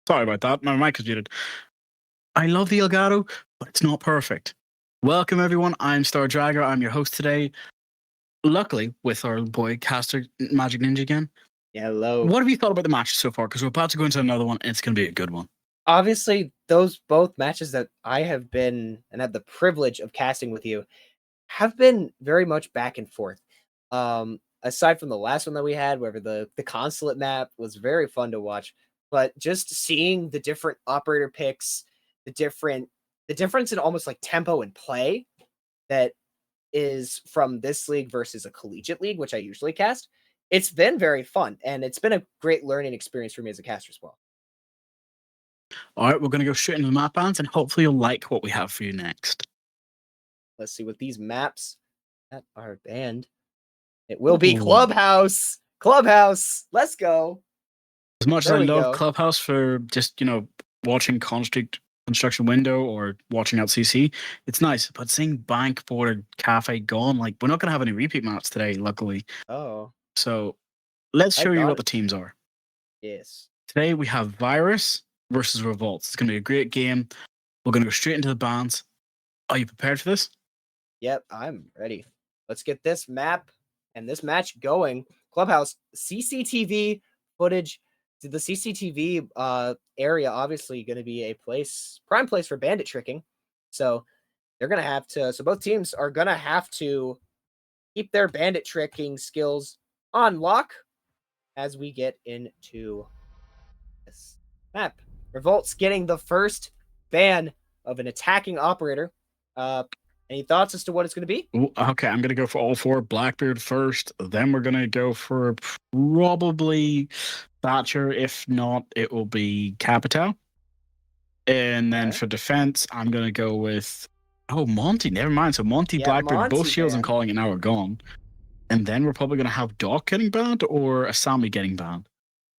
Sorry about that. My mic is muted. I love the Elgato, but it's not perfect. Welcome, everyone. I'm StarDrago. I'm your host today. Luckily, with our boy caster MagicNinja again. Hello. What have you thought about the match so far? Because we're about to go into another one, and it's going to be a good one. Obviously, those both matches that I have been and had the privilege of casting with you have been very much back and forth. Aside from the last one that we had, where the consulate map was very fun to watch, but just seeing the different operator picks, the difference in almost like tempo and play that is from this league versus a collegiate league, which I usually cast. It's been very fun, and it's been a great learning experience for me as a caster as well. All right, we're going to go straight into the map bands, and hopefully you'll like what we have for you next. Let's see, with these maps that are banned, it will be Clubhouse. Clubhouse, let's go. As much as I love Clubhouse for just, watching construction window or watching out CC, it's nice. But seeing Bank Border Cafe gone, like, we're not going to have any repeat maps today, luckily. Oh. So let's show you what the teams are. Yes. Today we have Virus versus Revoltz. It's going to be a great game. We're going to go straight into the bands. Are you prepared for this? Yep, I'm ready. Let's get this map and this match going. Clubhouse, CCTV footage. The CCTV area obviously going to be a prime place for bandit tricking. So they're going to have to, so both teams are going to have to keep their bandit tricking skills on lock as we get into this map. Revolt's getting the first ban of an attacking operator. Any thoughts as to what it's going to be? Okay, I'm going to go for all four. Blackbeard first. Then we're going to go for probably Thatcher. If not, it will be Capital. And then for defense, I'm going to go with... Oh, Monty. Never mind. So Monty, Blackbeard, Monty both shields I'm calling it now are gone. And then we're probably going to have Doc getting banned or Asami getting banned.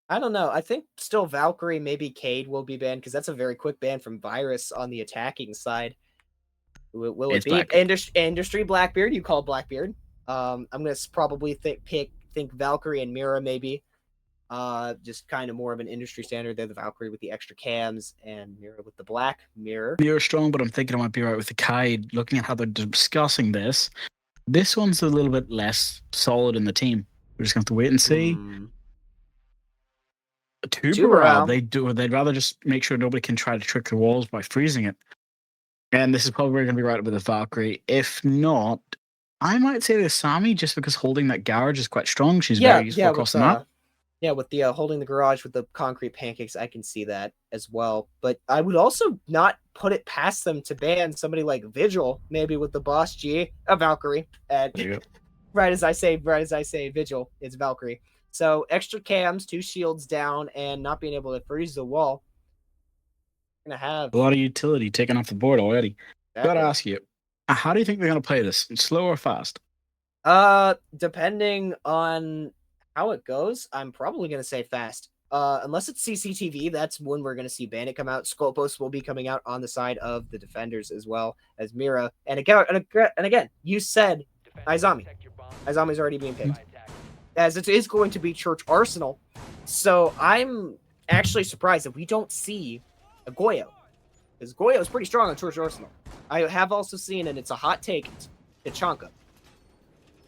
I don't know. I think still Valkyrie, maybe Cade will be banned because that's a very quick ban from Virus on the attacking side. Will it be Industry Blackbeard? You call Blackbeard. I'm gonna probably think Valkyrie and Mira maybe. Just kind of more of an industry standard. They're the Valkyrie with the extra cams and Mira with the black mirror. Mira strong, but I'm thinking I might be right with the Kaid. Looking at how they're discussing this one's a little bit less solid in the team. We're just going to have to wait and see. Tuberal, they'd rather just make sure nobody can try to trick the walls by freezing it. And this is probably going to be right with the Valkyrie. If not, I might say the Asami, just because holding that garage is quite strong. She's very useful across the map. Yeah, with the holding the garage with the concrete pancakes, I can see that as well. But I would also not put it past them to ban somebody like Vigil, maybe with the Boss G, a Valkyrie. And right as I say Vigil, it's Valkyrie. So extra cams, 2 shields down, and not being able to freeze the wall. Gonna have a lot of utility taken off the board already. Exactly. Gotta ask you, how do you think they're gonna play this? Slow or fast? Depending on how it goes, I'm probably gonna say fast. Unless it's CCTV, that's when we're gonna see Bandit come out. Scopos will be coming out on the side of the defenders as well as Mira. And again, you said Izami. Izami's already being picked, as it is going to be Church Arsenal. So I'm actually surprised that we don't see a Goyo, because Goyo is pretty strong on Church Arsenal. I have also seen, and it's a hot take, Tachanka.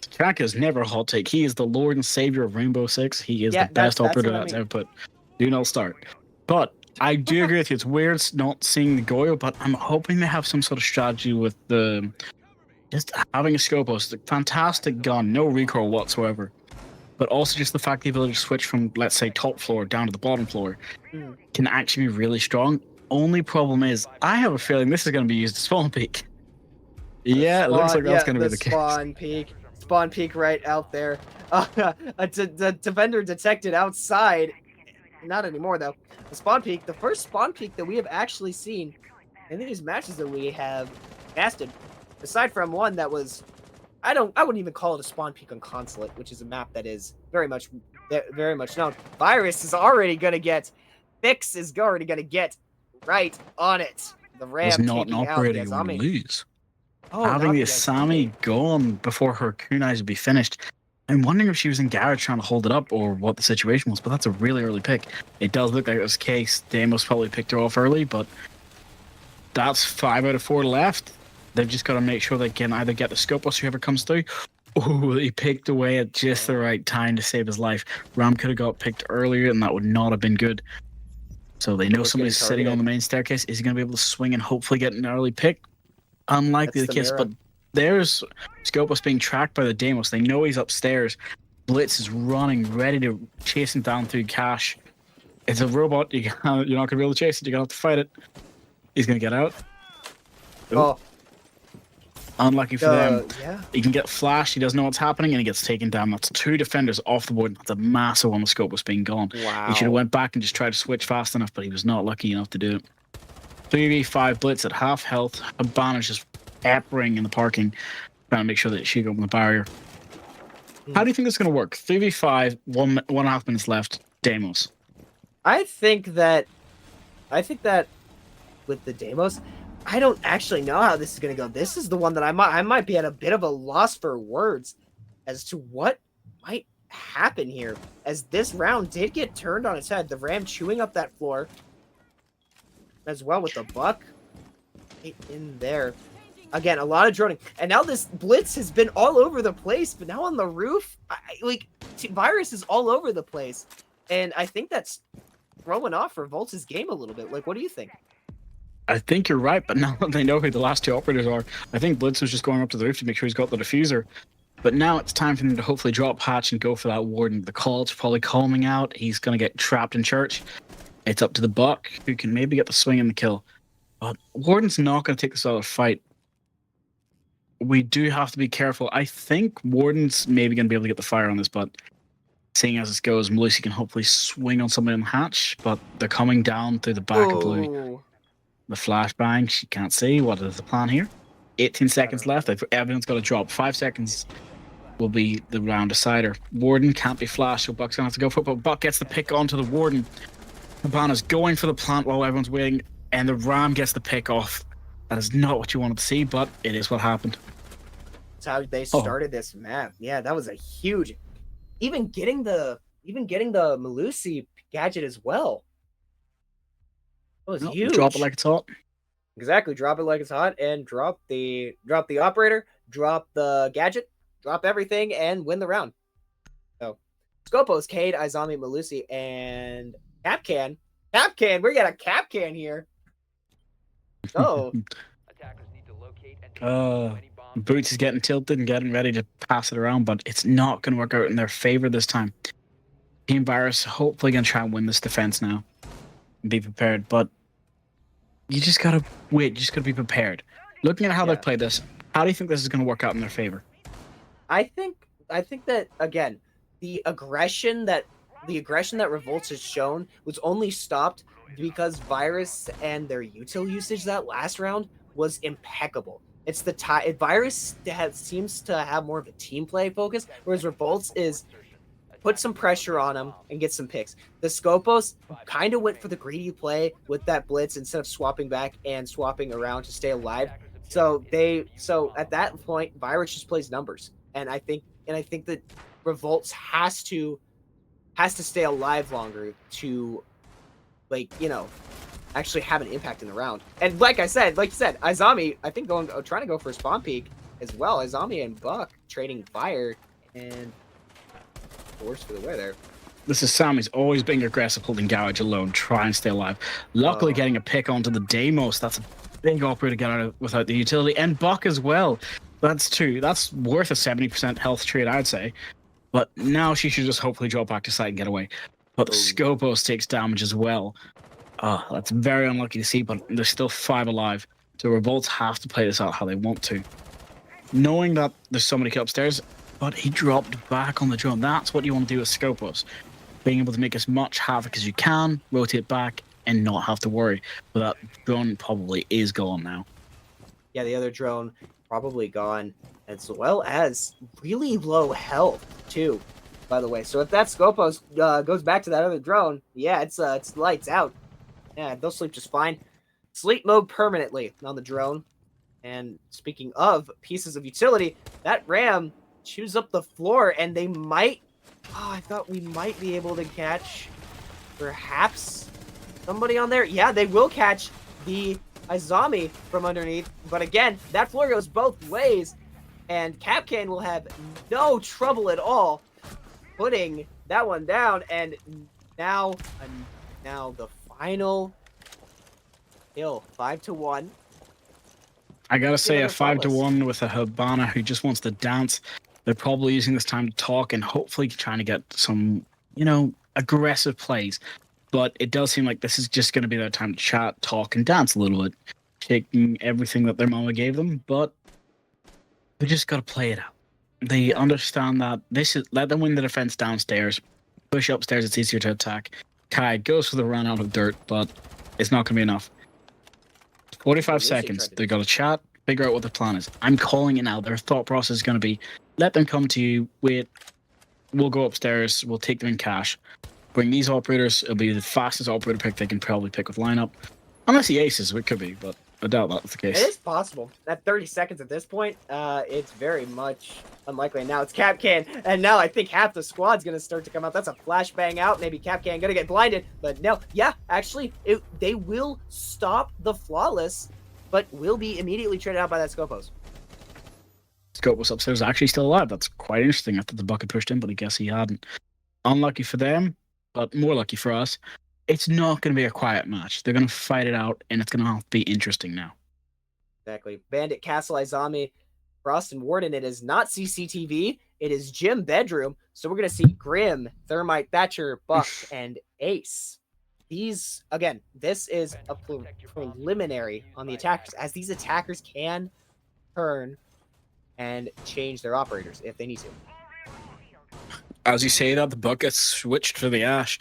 Tachanka is never a hot take. He is the Lord and Savior of Rainbow Six. He is the best operator that's ever put. Do not start. But I do agree with you. It's weird not seeing the Goyo, but I'm hoping they have some sort of strategy with the just having a Scopos. The fantastic gun, no recoil whatsoever. But also just the fact the ability to switch from, let's say, top floor down to the bottom floor can actually be really strong. Only problem is, I have a feeling this is going to be used as spawn peak. It looks like that's going to be the case. Spawn peak right out there. The defender detected outside. Not anymore, though. The spawn peak, the first spawn peak that we have actually seen in these matches that we have casted, aside from one that was... I wouldn't even call it a spawn peak on Consulate, which is a map that is very much known. Virus is already going to get... Fix is already going to get right on it. The Ram taking not operating on lose. Having the Asami gone before her kunais would be finished. I'm wondering if she was in garage trying to hold it up or what the situation was, but that's a really early pick. It does look like it was the case. Damos probably picked her off early, but that's 5 out of 4 left. They've just got to make sure they can either get the scope or whoever comes through. Oh, he picked away at just the right time to save his life. Ram could have got picked earlier, and that would not have been good. So they know somebody's sitting on the main staircase. Is he going to be able to swing and hopefully get an early pick? Unlikely the case, but there's Scopus being tracked by the Damos. They know he's upstairs. Blitz is running, ready to chase him down through cash. It's a robot. You're not going to be able to chase it. You're going to have to fight it. He's going to get out. Oh. Unlucky for them. Yeah. He can get flashed. He doesn't know what's happening, and he gets taken down. That's 2 defenders off the board. That's a massive one. The Scopus being gone. Wow. He should have went back and just tried to switch fast enough, but he was not lucky enough to do it. 3v5 Blitz at half health. Habana's just peppering in the parking, trying to make sure that she can open the barrier. How do you think this is going to work? 3v5, 1.5 minutes left. Damos. I think that with the Damos, I don't actually know how this is going to go. This is the one that I might be at a bit of a loss for words as to what might happen here, as this round did get turned on its head. The Ram chewing up that floor as well with the Buck in there. Again, a lot of droning. And now this Blitz has been all over the place, but now on the roof, Virus is all over the place. And I think that's throwing off Revoltz's game a little bit. Like, what do you think? I think you're right, but now that they know who the last 2 operators are, I think Blitz was just going up to the roof to make sure he's got the diffuser. But now it's time for him to hopefully drop hatch and go for that warden. The call's probably calming out. He's going to get trapped in church. It's up to the Buck, who can maybe get the swing and the kill. But Warden's not going to take this out of the fight. We do have to be careful. I think Warden's maybe going to be able to get the fire on this, but seeing as it goes, Melusi can hopefully swing on somebody on the hatch, but they're coming down through the back of Blue. The flashbang, she can't see. What is the plan here? 18 seconds left. Everyone's got to drop. 5 seconds will be the round decider. Warden can't be flashed, so Buck's going to have to go for it, but Buck gets the pick onto the Warden. Habana's going for the plant while everyone's waiting, and the Ram gets the pick off. That is not what you wanted to see, but it is what happened. That's how they started this map. Yeah, that was a huge... Even getting the Melusi gadget as well. That was huge. Drop it like it's hot. Exactly. Drop it like it's hot, and drop the operator, drop the gadget, drop everything, and win the round. So, Scopos, Cade, Izami, Melusi, and Capcan. Capcan, we got a Capcan here. Oh. Boots is getting tilted and getting ready to pass it around, but it's not going to work out in their favor this time. Team Virus hopefully going to try and win this defense now. And be prepared, but you just got to wait. You just got to be prepared. Looking at how they played this, how do you think this is going to work out in their favor? I think that, again, the aggression that Revoltz has shown was only stopped because Virus and their util usage that last round was impeccable. It's the Virus seems to have more of a team play focus, whereas Revoltz is put some pressure on him and get some picks. The Scopos kind of went for the greedy play with that Blitz instead of swapping back and swapping around to stay alive. So at that point, Virus just plays numbers, and I think that Revoltz has to stay alive longer to, actually have an impact in the round. And like you said, Izami, I think trying to go for a spawn peek as well. Izami and Buck trading fire and force for the way there. This is Sammy's always being aggressive, holding garage alone, try and stay alive. Luckily getting a pick onto the Damos. That's a big operator to get out of without the utility. And Buck as well. That's 2. That's worth a 70% health trade, I'd say. But now she should just hopefully drop back to site and get away. But the Scopos takes damage as well. That's very unlucky to see, but there's still 5 alive. So Revoltz have to play this out how they want to. Knowing that there's somebody upstairs, but he dropped back on the drone. That's what you want to do with Scopos. Being able to make as much havoc as you can, rotate back, and not have to worry. But that drone probably is gone now. Yeah, the other drone probably gone, as well as really low health, too, by the way. So if that Scopos goes back to that other drone, yeah, it's lights out. Yeah, they'll sleep just fine. Sleep mode permanently on the drone. And speaking of pieces of utility, that Ram chews up the floor, and they might... Oh, I thought we might be able to catch perhaps somebody on there. Yeah, they will catch the Izami from underneath. But again, that floor goes both ways, and XaayN will have no trouble at all putting that one down. And now the final kill, 5-1. I gotta say, a 5-1 with a Habana who just wants to dance. They're probably using this time to talk and hopefully trying to get some, aggressive plays. But it does seem like this is just going to be their time to chat, talk, and dance a little bit, taking everything that their mama gave them. But they just got to play it out. They understand that let them win the defense downstairs, push upstairs. It's easier to attack. XaayN goes for the run out of dirt, but it's not going to be enough. 45 seconds. They got to chat, figure out what the plan is. I'm calling it now. Their thought process is going to be, let them come to you. Wait, we'll go upstairs. We'll take them in cash. Bring these operators. It'll be the fastest operator pick they can probably pick with lineup. Unless he aces, it could be, but I doubt that's the case. It is possible. At 30 seconds at this point, it's very much unlikely. Now it's XaayN, and now I think half the squad's going to start to come out. That's a flashbang out. Maybe XaayN going to get blinded, but no. Yeah, actually, they will stop the flawless, but will be immediately traded out by that Scopos. Scopos upstairs actually still alive. That's quite interesting. I thought the bucket pushed him, but I guess he hadn't. Unlucky for them, but more lucky for us. It's not going to be a quiet match. They're going to fight it out, and it's going to have to be interesting now. Exactly. Bandit, Castle, Izami, Frost, and Warden. It is not CCTV. It is Gym Bedroom. So we're going to see Grim, Thermite, Thatcher, Buck, and Ace. These, again, this is a preliminary on the attackers, as these attackers can turn and change their operators if they need to. As you say that, the Buck gets switched for the Ash,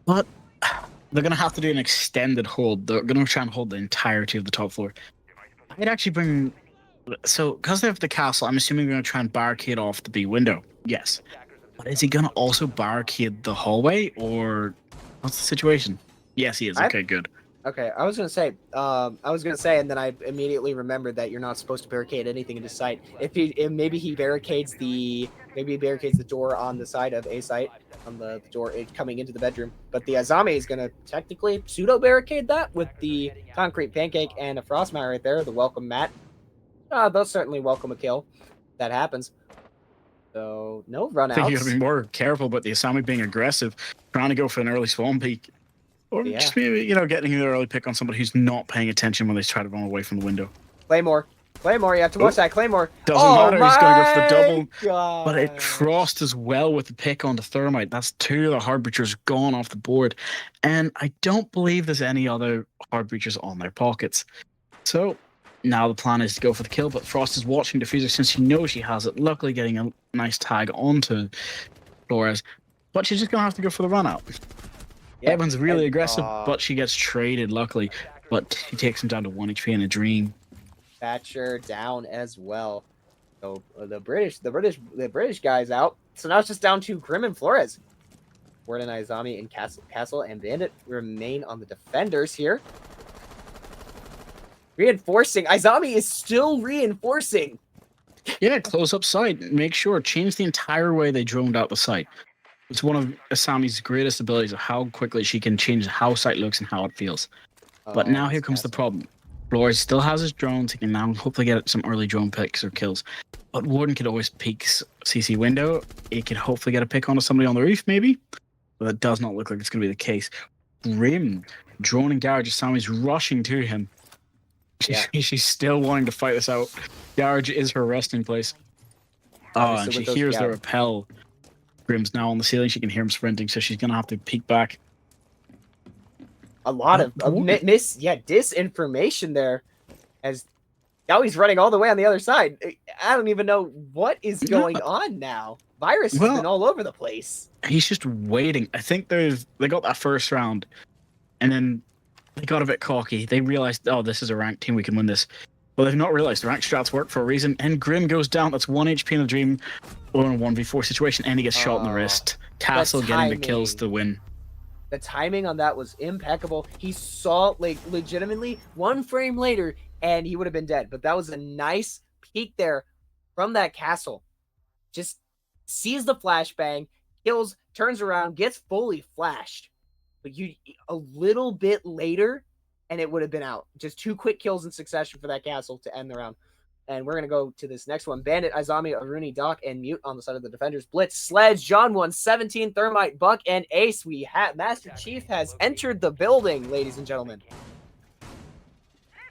but they're going to have to do an extended hold. They're going to try and hold the entirety of the top floor. I'd actually bring... So, because they have the castle, I'm assuming they're going to try and barricade off the B window. Yes. But is he going to also barricade the hallway, or what's the situation? Yes, he is. Okay, good. Okay, I was going to say, and then I immediately remembered that you're not supposed to barricade anything in the site. Maybe he barricades the door on the side of A site, on the door coming into the bedroom. But the Izami is going to technically pseudo barricade that with the concrete pancake and a frost mat right there, the welcome mat. They'll certainly welcome a kill. That happens. So no run outs. I think you got to be more careful about the Izami being aggressive, trying to go for an early swarm peek. Or just maybe, getting an early pick on somebody who's not paying attention when they try to run away from the window. Claymore, you have to watch that Claymore. Doesn't matter, he's going to go for the double. God. But it crossed as well with the pick on the Thermite. That's two of the hard breachers gone off the board. And I don't believe there's any other hard breachers on their pockets. So now the plan is to go for the kill, but Frost is watching Diffuser since she knows she has it. Luckily getting a nice tag onto Flores. But she's just going to have to go for the run out. Yep. Evan's really aggressive, but she gets traded, luckily. But he takes him down to 1 HP in a dream. Thatcher down as well. So the British guys out. So now it's just down to Grim and Flores. Warden, Izami, and Castle and Bandit remain on the defenders here. Reinforcing. Izami is still reinforcing. Yeah, close up site. Make sure. Change the entire way they droned out the site. It's one of Asami's greatest abilities of how quickly she can change how site looks and how it feels. But now here comes the problem. Flores still has his drones. He can now hopefully get some early drone picks or kills. But Warden could always peek CC window. He could hopefully get a pick onto somebody on the roof, maybe. But that does not look like it's going to be the case. Grim, drone and Garage, Asami's rushing to him. She's still wanting to fight this out. Garage is her resting place. And she hears the rappel. Grim's now on the ceiling. She can hear him sprinting, so she's going to have to peek back. A lot of disinformation there. As now he's running all the way on the other side. I don't even know what is going on now. Virus has been all over the place. He's just waiting. I think they got that first round, and then they got a bit cocky. They realized, this is a ranked team. We can win this. Well, they've not realized the ranked strats work for a reason, and Grim goes down. That's 1 HP in a dream, or in a 1v4 situation, and he gets shot in the wrist. Castle getting the kills to win. The timing on that was impeccable. He saw, legitimately 1 frame later, and he would have been dead. But that was a nice peek there from that Castle just sees the flashbang, kills, turns around, gets fully flashed. But a little bit later, and it would have been out. Just 2 quick kills in succession for that castle to end the round. And we're going to go to this next one. Bandit, Izami, Aruni, Doc, and Mute on the side of the defenders. Blitz, Sledge, John 117, Thermite, Buck, and Ace. We have Master Chief has entered the building, ladies and gentlemen.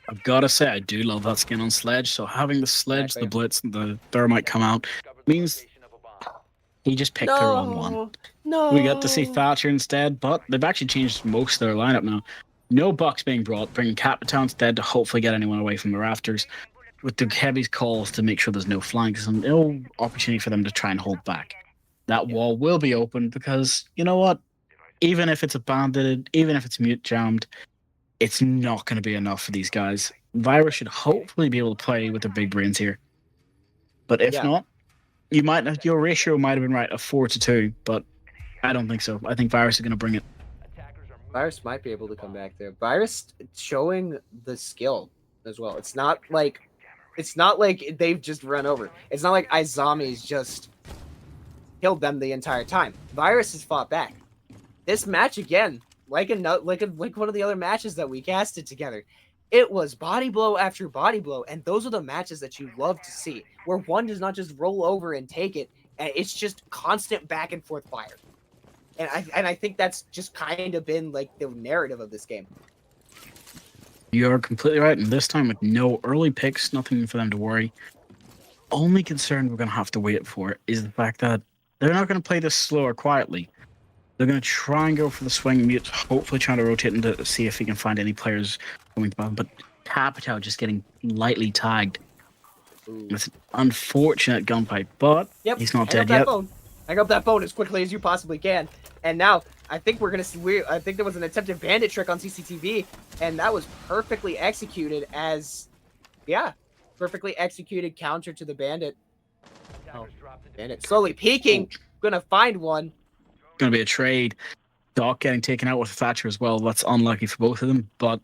I've got to say, I do love that skin on Sledge. So having the Sledge, the Blitz, and the Thermite come out means he just picked the wrong one. No. We got to see Thatcher instead, but they've actually changed most of their lineup now. No Bucks being brought, bringing Capitão instead to hopefully get anyone away from the rafters, with the heavy's calls to make sure there's no flanks and no opportunity for them to try and hold back. That wall will be open because, you know what? Even if it's abandoned, even if it's mute jammed, it's not going to be enough for these guys. Virus should hopefully be able to play with their big brains here. But if not, your ratio might have been right of 4-2, but I don't think so. I think Virus is going to bring it. Virus might be able to come back there. Virus showing the skill as well. It's not like they've just run over. It's not like Izami's just killed them the entire time. Virus has fought back. This match again, like one of the other matches that we casted together, it was body blow after body blow, and those are the matches that you love to see, where one does not just roll over and take it, and it's just constant back and forth fire. And I think that's just kind of been like the narrative of this game. You're completely right, and this time with no early picks, nothing for them to worry. Only concern we're going to have to wait for is the fact that they're not going to play this slow or quietly. They're going to try and go for the swing mute, hopefully trying to rotate to see if we can find any players going to bottom. But Capitão just getting lightly tagged. It's an unfortunate gunfight, but he's not dead yet. Hang up that phone as quickly as you possibly can. And now, I think we're going to see... I think there was an attempted bandit trick on CCTV, and that was perfectly executed as... Yeah, perfectly executed counter to the bandit. Oh, bandit slowly peeking. Going to find one. Going to be a trade. Doc getting taken out with Thatcher as well. That's unlucky for both of them, but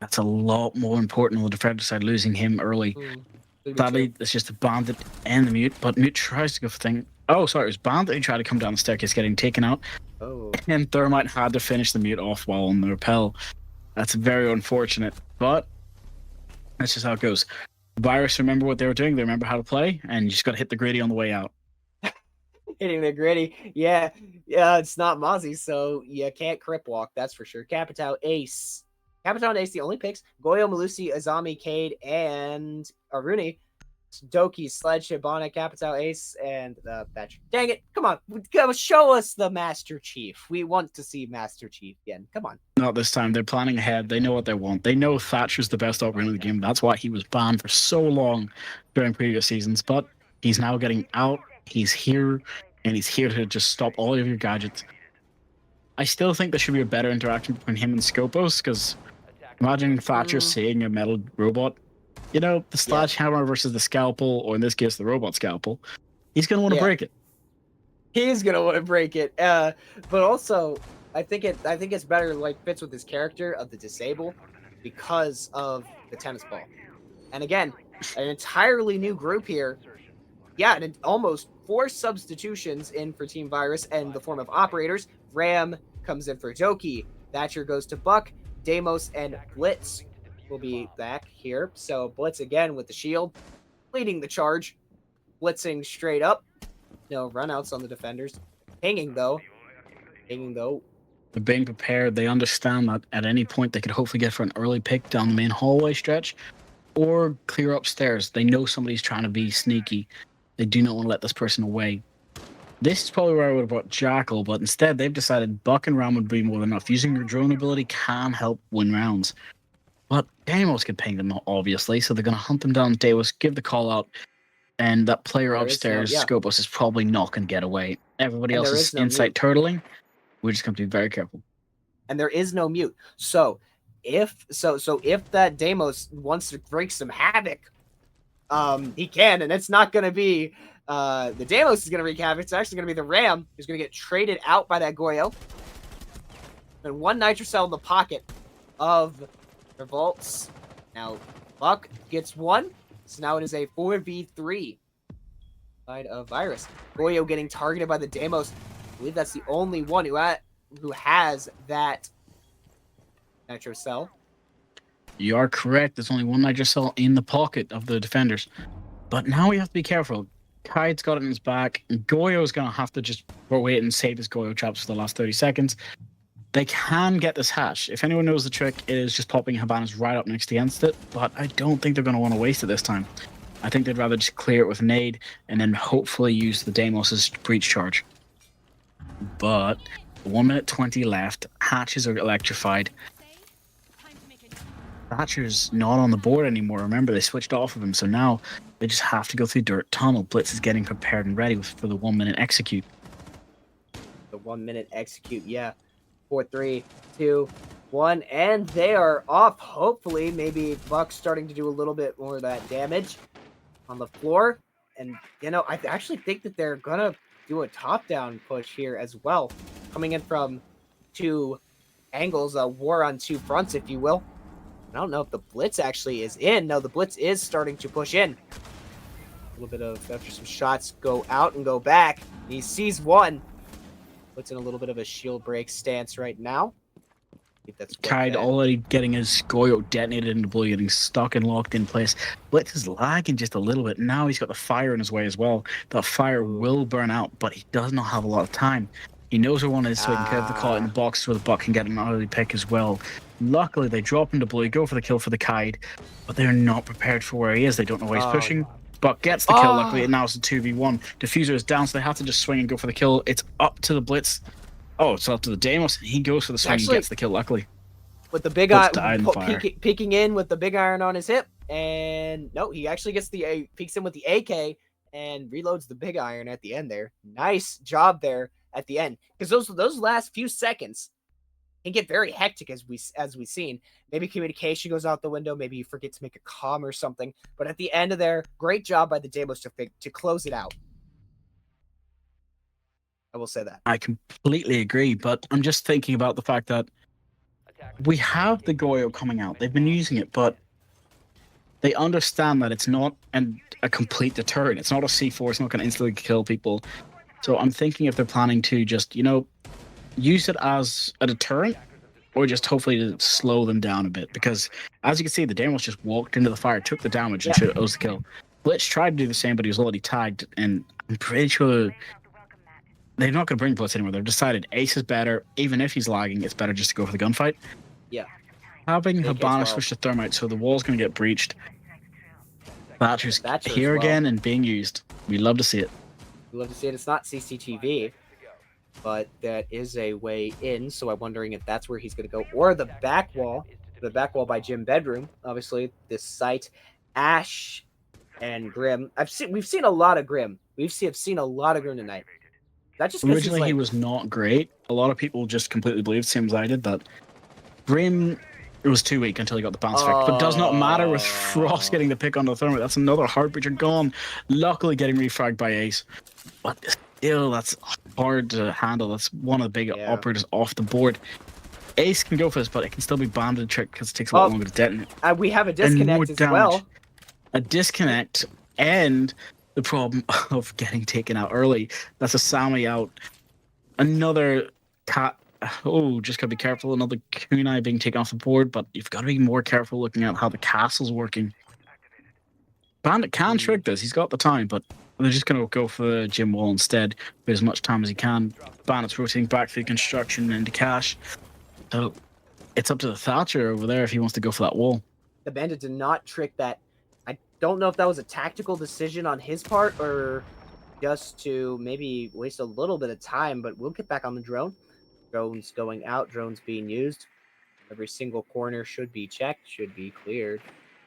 that's a lot more important on the defender side, losing him early. Sadly, it's just a bandit and the mute, but mute tries to go for thing. Oh, sorry, it was bandit who tried to come down the staircase, getting taken out. Oh. And Thermite had to finish the mute off while on the rappel. That's very unfortunate, but that's just how it goes. Virus remember what they were doing. They remember how to play, and you just got to hit the gritty on the way out. Hitting the gritty. Yeah, it's not Mozzie, so you can't crip walk, that's for sure. Capitão, Ace. Capitão and Ace, the only picks. Goyo, Malusi, Izami, Cade, and Aruni. Doki, Sledge, Hibana, Capitão, Ace, and Thatcher. Dang it, come on. Show us the Master Chief. We want to see Master Chief again. Come on. Not this time. They're planning ahead. They know what they want. They know Thatcher's the best operator in the game. That's why he was banned for so long during previous seasons. But he's now getting out. He's here, and he's here to just stop all of your gadgets. I still think there should be a better interaction between him and Scopos, because imagine Thatcher seeing a metal robot. You know, the sledgehammer versus the scalpel, or in this case, the robot scalpel. He's going to want to break it. He's going to want to break it. But also, I think it's better, like, fits with his character of the disable because of the tennis ball. And again, an entirely new group here. Yeah, and almost 4 substitutions in for Team Virus and the form of operators. Ram comes in for Doki. Thatcher goes to Buck. Deimos and Blitz will be back here. So Blitz again with the shield, leading the charge, blitzing straight up. No runouts on the defenders. Hanging though. They're being prepared. They understand that at any point they could hopefully get for an early pick down the main hallway stretch or clear upstairs. They know somebody's trying to be sneaky. They do not want to let this person away. This is probably where I would have brought Jackal, but instead they've decided Buck and Ram would be more than enough. Using your drone ability can help win rounds. But Deimos can ping them, obviously, so they're going to hunt them down. Deimos, give the call out, and that player upstairs, Scopos, is probably not going to get away. Everybody else is inside turtling. We're just going to be very careful. And there is no mute. So if that Deimos wants to break some havoc, he can, and it's not going to be the Deimos is going to wreak havoc. It's actually going to be the Ram who's going to get traded out by that Goyo. And 1 Nitrocell in the pocket of Revoltz. Now, Buck gets 1. So now it is a 4v3. side of Virus. Goyo getting targeted by the Deimos. I believe that's the only one who has that Nitro Cell. You are correct. There's only one Nitro Cell in the pocket of the defenders. But now we have to be careful. Kai's got it in his back. Goyo's going to have to just wait and save his Goyo traps for the last 30 seconds. They can get this hatch. If anyone knows the trick, it is just popping Habanas right up next against it. But I don't think they're going to want to waste it this time. I think they'd rather just clear it with nade and then hopefully use the Deimos' breach charge. But 1 minute 20 left. Hatches are electrified. Thatcher's not on the board anymore. Remember, they switched off of him, so now they just have to go through Dirt Tunnel. Blitz is getting prepared and ready for the 1 minute execute. The 1 minute execute, yeah. 4, 3, 2, 1, and they are off. Hopefully, maybe Buck's starting to do a little bit more of that damage on the floor. And, you know, I actually think that they're going to do a top-down push here as well. Coming in from two angles, a war on two fronts, if you will. I don't know if the Blitz actually is in. No, the Blitz is starting to push in. A little bit of, after some shots go out and go back. He sees one. Puts in a little bit of a shield break stance right now. I think that's Kaid already getting his Goyo detonated into blue, getting stuck and locked in place. Blitz is lagging just a little bit. Now he's got the fire in his way as well. That fire will burn out, but he does not have a lot of time. He knows where one is, so he can get the call in the box where the Buck can get an early pick as well. Luckily, they drop into blue, go for the kill for the Kaid, but they're not prepared for where he is. They don't know where he's pushing. Buck gets the kill, luckily, and now it's a 2v1. Diffuser is down, so they have to just swing and go for the kill. It's up to the Blitz. Oh, it's up to the Deimos, and he goes for the swing and gets the kill, luckily. With the big iron, peeking in with the big iron on his hip, and no, he actually gets the peeks in with the AK and reloads the big iron at the end there. Nice job there at the end, because those last few seconds can get very hectic as we've seen. Maybe communication goes out the window, maybe you forget to make a comm or something, but at the end of there, great job by the Deimos to close it out. I will say that. I completely agree, but I'm just thinking about the fact that we have the Goyo coming out. They've been using it, but they understand that it's not a complete deterrent. It's not a C4. It's not going to instantly kill people. So I'm thinking if they're planning to just, you know, use it as a deterrent or just hopefully to slow them down a bit. Because as you can see, the Deimos just walked into the fire, took the damage, and chose the kill. Blitz tried to do the same, but he was already tagged, and I'm pretty sure they're not going to bring Blitz anymore. They've decided Ace is better. Even if he's lagging, it's better just to go for the gunfight. Yeah. Having Habana switch to Thermite, so the wall's going to get breached. Thatcher's here again and being used. We love to see it. We love to see it. It's not CCTV, but that is a way in. So I'm wondering if that's where he's going to go, or the back wall by Gym Bedroom. Obviously, this site, Ash and Grim. We've seen a lot of Grim. I've seen a lot of Grim tonight. That just originally he was not great. A lot of people just completely believed, same as I did, that Grim was too weak until he got the bounce effect. But does not matter with Frost getting the pick on the Thermite. That's another Heartbreacher gone. Luckily getting refragged by Ace. But still, that's hard to handle. That's one of the big operators off the board. Ace can go for this, but it can still be banded trick because it takes a lot longer to detonate. We have a disconnect as well. A disconnect and the problem of getting taken out early. That's a Sammy out. Another cat. Oh, just gotta be careful. Another kunai being taken off the board, but you've got to be more careful looking at how the castle's working. Bandit can trick this. He's got the time, but they're just going to go for the gym wall instead for as much time as he can. Bandit's rotating back through construction into cash. So it's up to the Thatcher over there if he wants to go for that wall. The Bandit did not trick that. I don't know if that was a tactical decision on his part or just to maybe waste a little bit of time, but we'll get back on the drone. Drones going out, drones being used. Every single corner should be checked, should be cleared.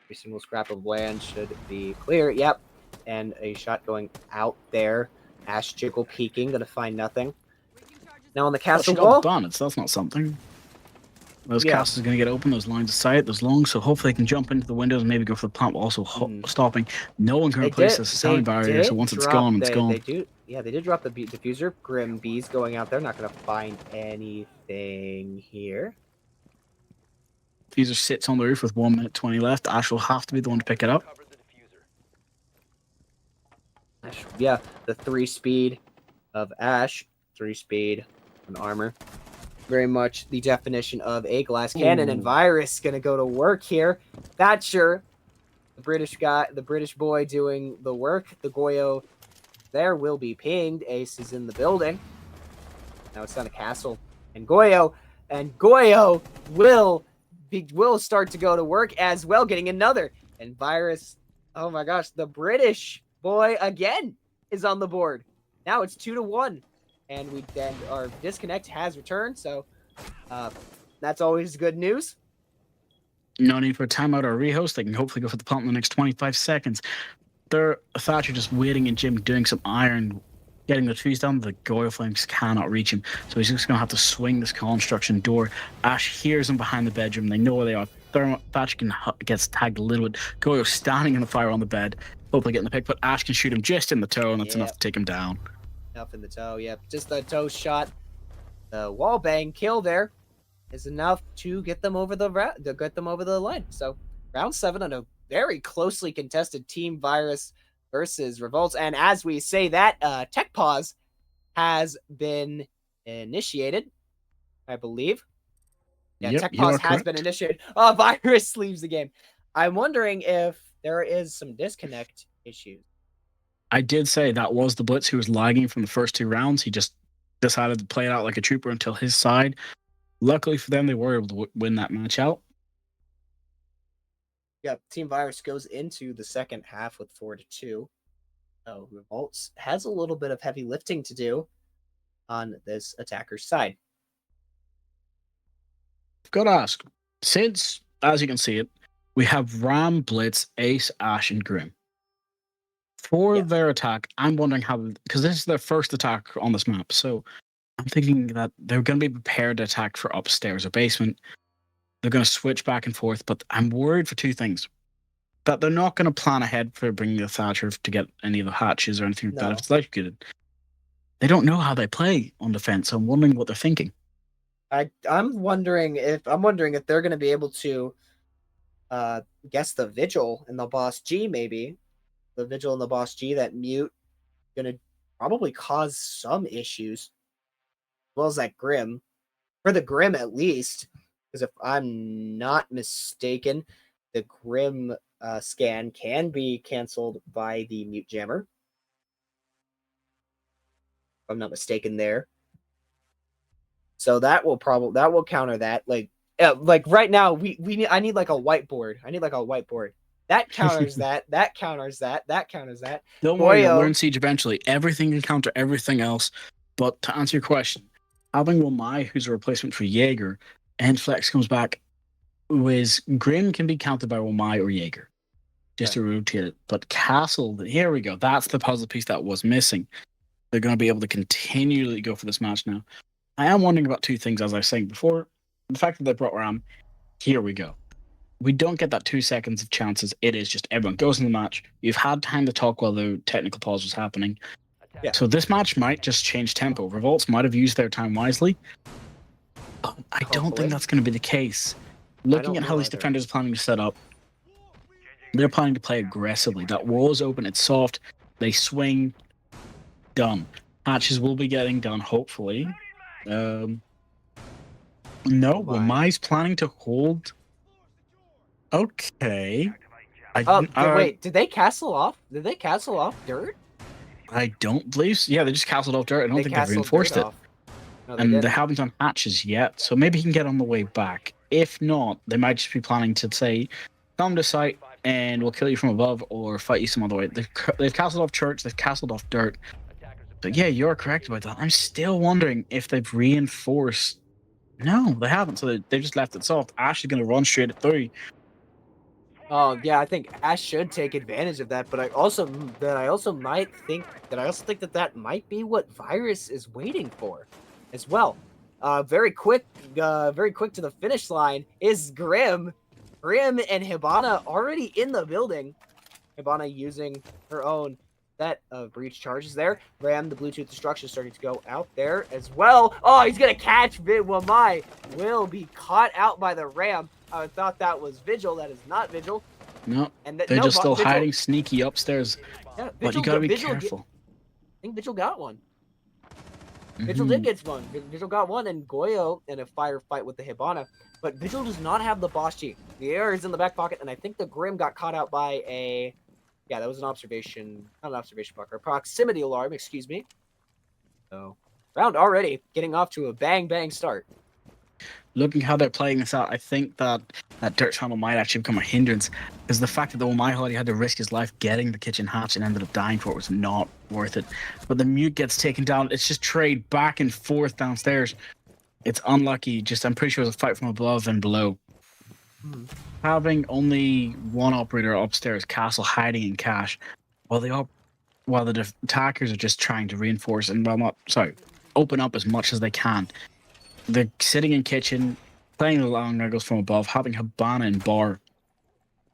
Every single scrap of land should be clear. Yep. And a shot going out there. Ash Jiggle peeking, gonna find nothing. Now on the castle wall. That's not something. Those castles are going to get open, those lines of sight, those long, so hopefully they can jump into the windows and maybe go for the plant, but also stopping. No one can replace this sound barrier, so once it's gone, it's gone. They did drop the diffuser. Grim Bees going out there, not going to find anything here. Diffuser sits on the roof with 1 minute 20 left. Ash will have to be the one to pick it up. Yeah, the 3-speed of Ash, 3-speed and armor. Very much the definition of a glass cannon. And Virus gonna go to work here. Thatcher, the British guy, the British boy doing the work. The Goyo there will be pinged. Ace is in the building. Now it's on a castle. And Goyo will start to go to work as well, getting another. And Virus, oh my gosh, the British boy again is on the board. Now it's 2-1. And our disconnect has returned, so that's always good news. No need for a timeout or a rehost. They can hopefully go for the pump in the next 25 seconds. They're Thatcher just waiting in Jim, doing some iron, getting the trees down. The Goyle Flames cannot reach him, so he's just going to have to swing this construction door. Ash hears him behind the bedroom. They know where they are. Thatcher gets tagged a little bit. Goyle standing in the fire on the bed, hopefully getting the pick, but Ash can shoot him just in the toe, and that's enough to take him down. Enough in the toe, yep. Just the toe shot. The wall bang kill there is enough to get them over the line. So round 7 on a very closely contested Team Virus versus Revoltz. And as we say that, tech pause has been initiated, I believe. Yeah, yep, tech pause has been initiated. Oh, Virus leaves the game. I'm wondering if there is some disconnect issues. I did say that was the Blitz who was lagging from the first 2 rounds. He just decided to play it out like a trooper until his side. Luckily for them, they were able to win that match out. Yeah, Team Virus goes into the second half with 4-2. So Revoltz has a little bit of heavy lifting to do on this attacker's side. I've got to ask, since, as you can see it, we have Ram, Blitz, Ace, Ash, and Grim. For their attack, I'm wondering how, because this is their first attack on this map, so I'm thinking that they're going to be prepared to attack for upstairs or basement. They're going to switch back and forth, but I'm worried for 2 things. That they're not going to plan ahead for bringing the Thatcher to get any of the hatches or anything like that if it's electrocuted. They don't know how they play on defense, so I'm wondering what they're thinking. I'm wondering if they're going to be able to guess the Vigil and the Boss G, maybe. The Vigil and the Boss G, that mute, going to probably cause some issues. As well as that Grim. For the Grim, at least. Because if I'm not mistaken, the Grim scan can be canceled by the mute jammer. If I'm not mistaken there. So that will counter that. Like right now, I need like a whiteboard. That counters that. That counters that. That counters that. Don't worry, you'll learn Siege eventually. Everything can counter everything else. But to answer your question, having Womai, who's a replacement for Jaeger, and Flex comes back, Grim can be countered by Womai or Jaeger, just to rotate it. But Castle, here we go. That's the puzzle piece that was missing. They're going to be able to continually go for this match now. I am wondering about 2 things, as I was saying before. The fact that they brought Ram, here we go. We don't get that 2 seconds of chances. It is just everyone goes in the match. You've had time to talk while the technical pause was happening. Yeah. So this match might just change tempo. Revoltz might have used their time wisely. I don't think that's going to be the case. Looking at how these defenders are planning to set up, they're planning to play aggressively. That wall is open, it's soft, they swing, done. Hatches will be getting done, hopefully. No, Womai's planning to hold. Okay. Wait, did they castle off? Did they castle off dirt? I don't believe so. Yeah, they just castled off dirt. I don't think they've reinforced it. No, they haven't done hatches yet, so maybe he can get on the way back. If not, they might just be planning to say, come to site and we'll kill you from above or fight you some other way. They've castled off church, they've castled off dirt. But yeah, you're correct about that. I'm still wondering if they've reinforced. No, they haven't, so they've just left it soft. Ash is going to run straight through. Oh yeah, I think Ash should take advantage of that, but I also think that might be what Virus is waiting for, as well. Very quick to the finish line is Grim. Grim and Hibana already in the building. Hibana using her own set of breach charges there. Ram, the Bluetooth destruction, starting to go out there as well. Oh, he's gonna catch Womai. Will be caught out by the Ram. I thought that was Vigil. That is not Vigil. No, And they're just still hiding sneaky upstairs. Yeah, but you gotta be careful. I think Vigil got one. Vigil did get one. Vigil got one, and Goyo in a firefight with the Hibana. But Vigil does not have the boss G. The air is in the back pocket, and I think the Grim got caught out by a... Yeah, that was an observation. Not an observation marker. A proximity alarm, excuse me. So, round already getting off to a bang start. Looking how they're playing this out, I think that dirt tunnel might actually become a hindrance, because the fact that the Omai had to risk his life getting the kitchen hatch and ended up dying for it was not worth it. But the mute gets taken down. It's just trade back and forth downstairs. It's unlucky. I'm pretty sure it was a fight from above and below. Having only one operator upstairs, Castle, hiding in cache, while the attackers are just trying to reinforce and open up as much as they can. They're sitting in kitchen, playing the long angles from above, having Hibana in bar.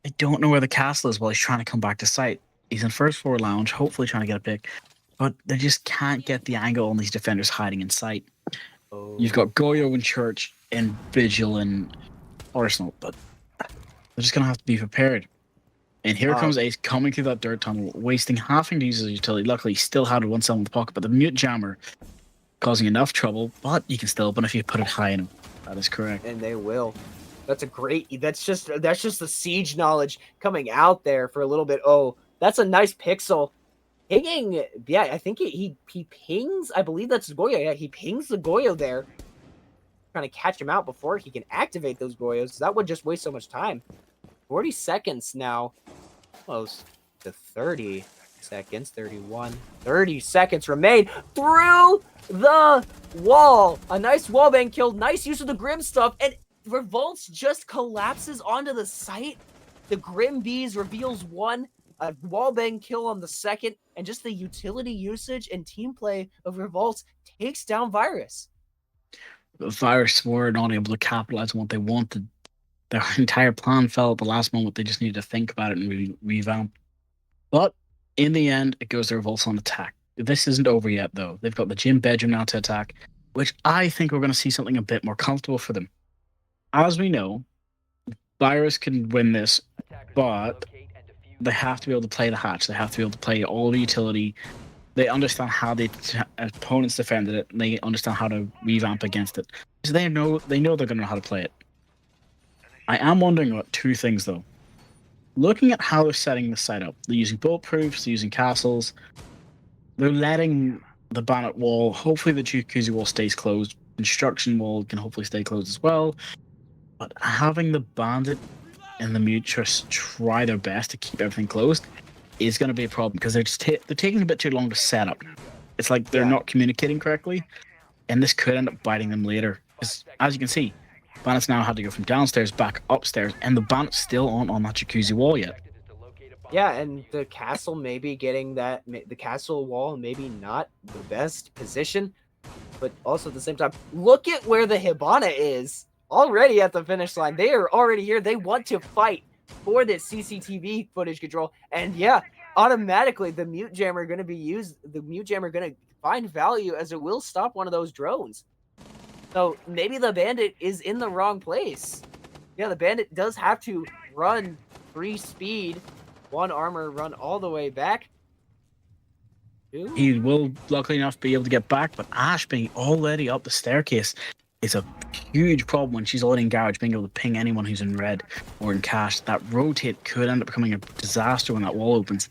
I don't know where the castle is while he's trying to come back to site. He's in first floor lounge, hopefully trying to get a pick, but they just can't get the angle on these defenders hiding in sight. You've got Goyo in church and Vigil and Arsenal, but they're just gonna have to be prepared. And here comes Ace coming through that dirt tunnel, wasting halving to use his utility. Luckily, he still had one cell in the pocket, but the mute jammer causing enough trouble, but you can still open if you put it high enough. That is correct. And they will. That's just the siege knowledge coming out there for a little bit. Oh, that's a nice pixel. Pinging, yeah, I think he pings, I believe that's Goyo. Yeah, he pings the Goyo there. Trying to catch him out before he can activate those Goyos. That would just waste so much time. 40 seconds now. Close to 30 seconds. 31. 30 seconds remain. Through the wall. A nice wallbang kill. Nice use of the Grim stuff. And Revoltz just collapses onto the site. The Grim Bees reveals one. A wallbang kill on the second. And just the utility usage and team play of Revoltz takes down Virus. The Virus were not able to capitalize on what they wanted. Their entire plan fell at the last moment. They just needed to think about it and revamp. But in the end, it goes to Revoltz on attack. This isn't over yet, though. They've got the gym bedroom now to attack, which I think we're going to see something a bit more comfortable for them. As we know, Virus can win this, but they have to be able to play the hatch. They have to be able to play all the utility. They understand how the opponents defended it, and they understand how to revamp against it. So they know they're going to know how to play it. I am wondering about two things, though. Looking at how they're setting the site up, they're using bulletproofs, they're using castles. They're letting the Bandit wall, hopefully the Jacuzzi wall stays closed. Construction wall can hopefully stay closed as well. But having the Bandit and the Mute just try their best to keep everything closed is going to be a problem, because they're taking a bit too long to set up. It's like they're not communicating correctly, and this could end up biting them later. As you can see, Bandits now had to go from downstairs back upstairs, and the Bandits still aren't on that Jacuzzi wall yet. Yeah, and the castle maybe getting that, the castle wall maybe not the best position, but also at the same time, look at where the Hibana is already at the finish line. They are already here. They want to fight for this CCTV footage control, and yeah, automatically the mute jammer going to be used. The mute jammer going to find value, as it will stop one of those drones. So maybe the Bandit is in the wrong place. Yeah, the Bandit does have to run 3 speed, 1 armor, run all the way back. He will, luckily enough, be able to get back, but Ash being already up the staircase is a huge problem when she's already in garage, being able to ping anyone who's in red or in cash. That rotate could end up becoming a disaster when that wall opens.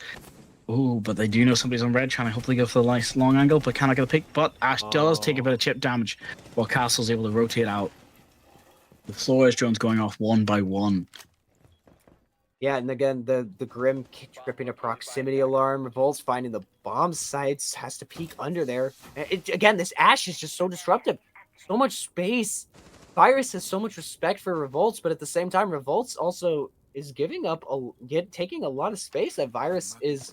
Oh, but they do know somebody's on red, trying to hopefully go for the nice long angle, but cannot get a pick. But Ash does take a bit of chip damage while Castle's able to rotate out. The Flores drones going off one by one. Yeah, and again, the Grim tripping a proximity alarm. Revolt's finding the bomb sites, has to peek under there. Again, this Ash is just so disruptive. So much space. Virus has so much respect for Revoltz, but at the same time, Revoltz also is giving up, taking a lot of space that Virus is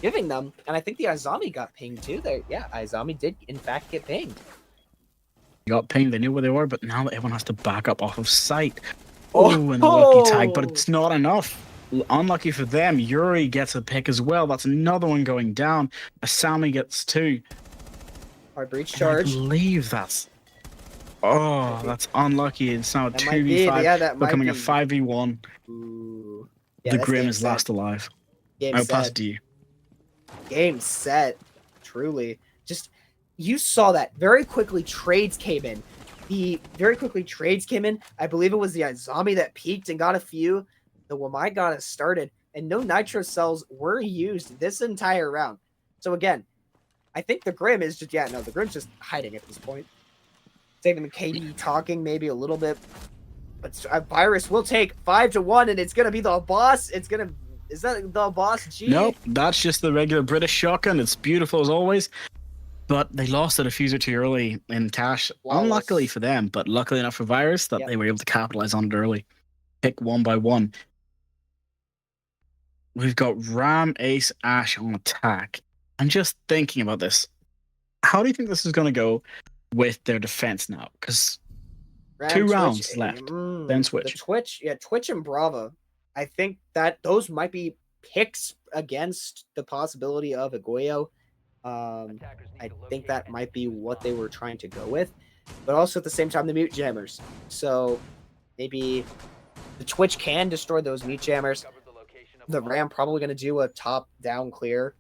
giving them. And I think the Izami got pinged too there. Yeah, Izami did in fact get pinged. They got pinged, they knew where they were, but now that everyone has to back up off of sight. Oh, and a lucky tag, but it's not enough. Unlucky for them, Yuri gets a pick as well. That's another one going down. Asami gets 2. Hard breach charge. I believe that's... Oh, that's unlucky. It's now a 2v5, becoming a 5v1. Ooh. The Grim is last alive. I'll pass it to you. Game set. Truly. Just, you saw that. Very quickly, trades came in. I believe it was the zombie that peaked and got a few. The Wamai got us started. And no nitro cells were used this entire round. So again, I think the Grim is just, the Grim's just hiding at this point. Saving the KD talking maybe a little bit. But Virus will take 5-1, and it's going to be the boss. Is that the boss G? Nope, that's just the regular British shotgun. It's beautiful as always. But they lost a diffuser too early in cash. Unluckily for them, but luckily enough for Virus that they were able to capitalize on it early. Pick one by one. We've got Ram, Ace, Ash on attack. I'm just thinking about this. How do you think this is going to go with their defense now? Because 2 rounds left. Then Switch. Twitch and Brava. I think that those might be picks against the possibility of a Goyo. I think that might be what they were trying to go with. But also at the same time, the mute jammers. So maybe the Twitch can destroy those mute jammers. The Ram probably going to do a top-down clear